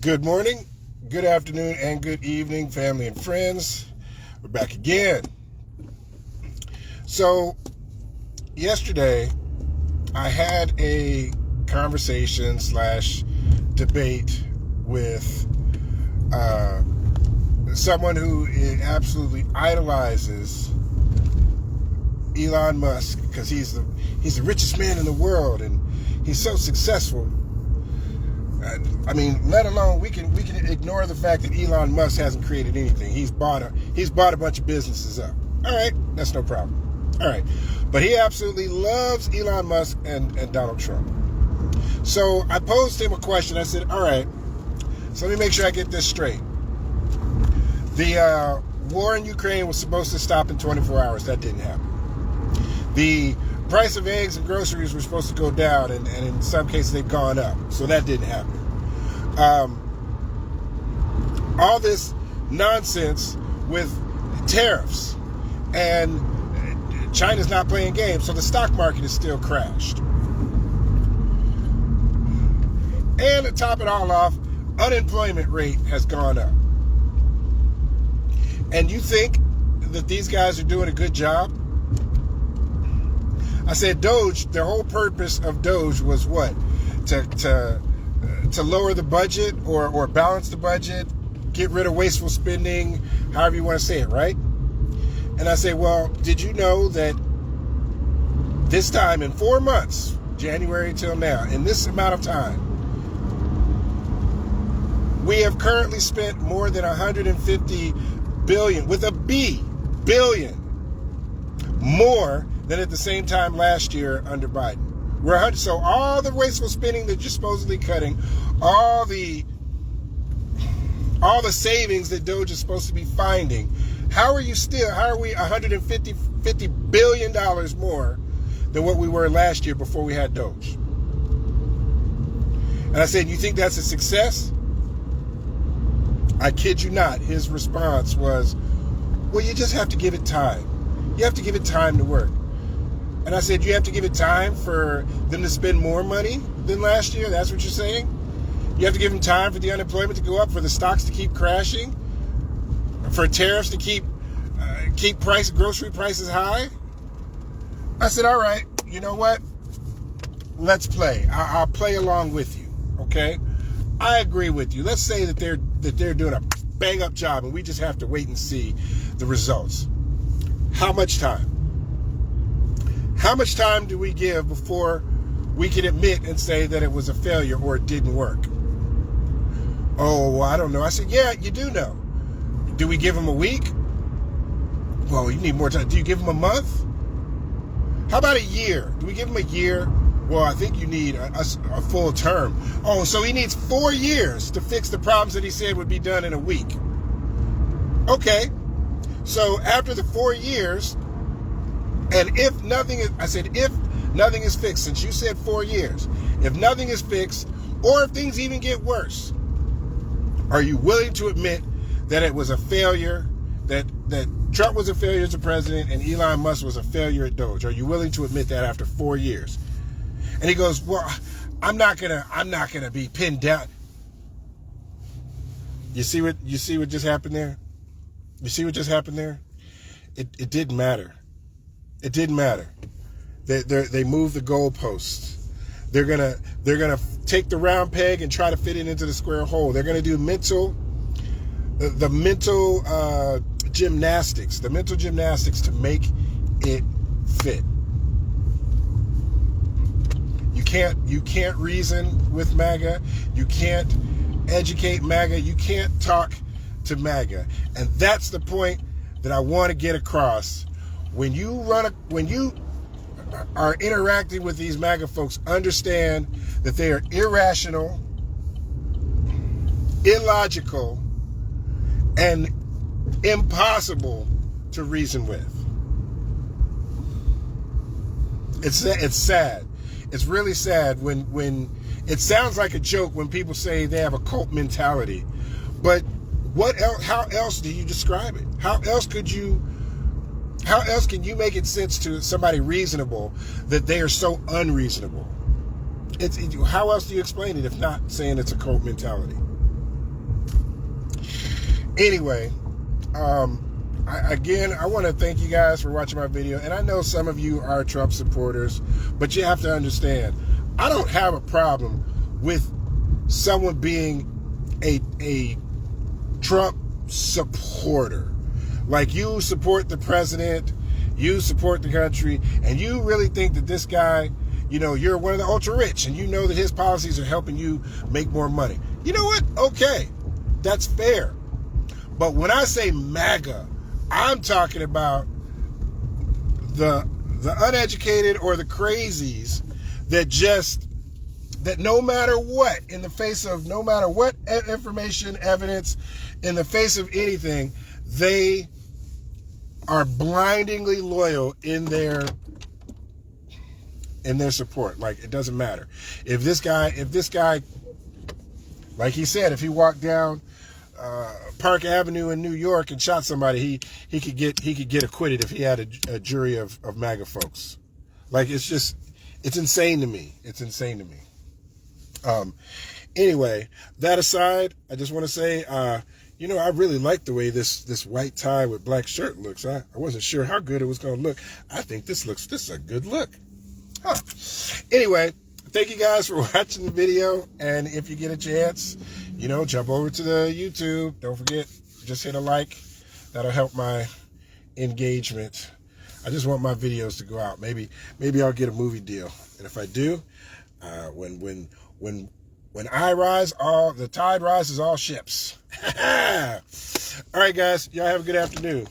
Good morning, good afternoon, and good evening, family and friends. We're back again. So, yesterday, I had a conversation / debate with someone who absolutely idolizes Elon Musk because he's the richest man in the world and he's so successful. I mean, let alone we can ignore the fact that Elon Musk hasn't created anything. He's bought a bunch of businesses up. All right, that's no problem. All right, but he absolutely loves Elon Musk and Donald Trump. So I posed him a question. I said, all right, so let me make sure I get this straight. The war in Ukraine was supposed to stop in 24 hours. That didn't happen. The price of eggs and groceries were supposed to go down, and in some cases they've gone up. So that didn't happen. All this nonsense with tariffs, and China's not playing games, so the stock market is still crashed. And to top it all off, unemployment rate has gone up. And you think that these guys are doing a good job? I said DOGE, the whole purpose of DOGE was what? To lower the budget or balance the budget, get rid of wasteful spending, however you want to say it, right? And I say, well, did you know that this time in 4 months, January till now, in this amount of time, we have currently spent more than 150 billion, with a B, billion, more than at the same time last year under Biden. So all the wasteful spending that you're supposedly cutting, all the savings that DOGE is supposed to be finding, how are we $150 billion more than what we were last year before we had DOGE? And I said, you think that's a success? I kid you not. His response was, well, you just have to give it time. You have to give it time to work. And I said, you have to give it time for them to spend more money than last year? That's what you're saying? You have to give them time for the unemployment to go up, for the stocks to keep crashing, for tariffs to keep grocery prices high? I said, all right, you know what? Let's play. I'll play along with you, okay? I agree with you. Let's say that they're doing a bang-up job and we just have to wait and see the results. How much time? How much time do we give before we can admit and say that it was a failure or it didn't work? Oh, I don't know. I said, yeah, you do know. Do we give them a week? Well, you need more time. Do you give them a month? How about a year? Do we give them a year? Well, I think you need a full term. Oh, so he needs 4 years to fix the problems that he said would be done in a week. Okay. So after the 4 years, and if nothing is fixed, since you said 4 years, if nothing is fixed, or if things even get worse, are you willing to admit that it was a failure, that Trump was a failure as a president and Elon Musk was a failure at DOGE? Are you willing to admit that after 4 years? And he goes, well, I'm not gonna be pinned down. You see what just happened there? You see what just happened there? It didn't matter. It didn't matter. They moved the goalposts. They're gonna take the round peg and try to fit it into the square hole. They're gonna do the mental gymnastics to make it fit. You can't reason with MAGA. You can't educate MAGA. You can't talk to MAGA. And that's the point that I want to get across. When you are interacting with these MAGA folks, understand that they are irrational, illogical, and impossible to reason with. It's sad. It's really sad when it sounds like a joke when people say they have a cult mentality. But what else? How else do you describe it? How else can you make it sense to somebody reasonable that they are so unreasonable? How else do you explain it if not saying it's a cult mentality? Anyway, I want to thank you guys for watching my video. And I know some of you are Trump supporters, but you have to understand, I don't have a problem with someone being a Trump supporter. Like, you support the president, you support the country, and you really think that this guy, you know, you're one of the ultra rich, and you know that his policies are helping you make more money. You know what? Okay, that's fair. But when I say MAGA, I'm talking about the uneducated or the crazies that no matter what, in the face of no matter what information, evidence, in the face of anything, they are blindingly loyal in their support. Like, it doesn't matter. If this guy, like he said, if he walked down Park Avenue in New York and shot somebody, he could get acquitted if he had a jury of MAGA folks. Like, it's insane to me. It's insane to me. Anyway, that aside, I just want to say, you know, I really like the way this white tie with black shirt looks. I wasn't sure how good it was going to look. I think this is a good look. Huh. Anyway, thank you guys for watching the video. And if you get a chance, you know, jump over to the YouTube. Don't forget, just hit a like. That'll help my engagement. I just want my videos to go out. Maybe I'll get a movie deal. And if I do, when I rise, the tide rises all ships. All right, guys. Y'all have a good afternoon.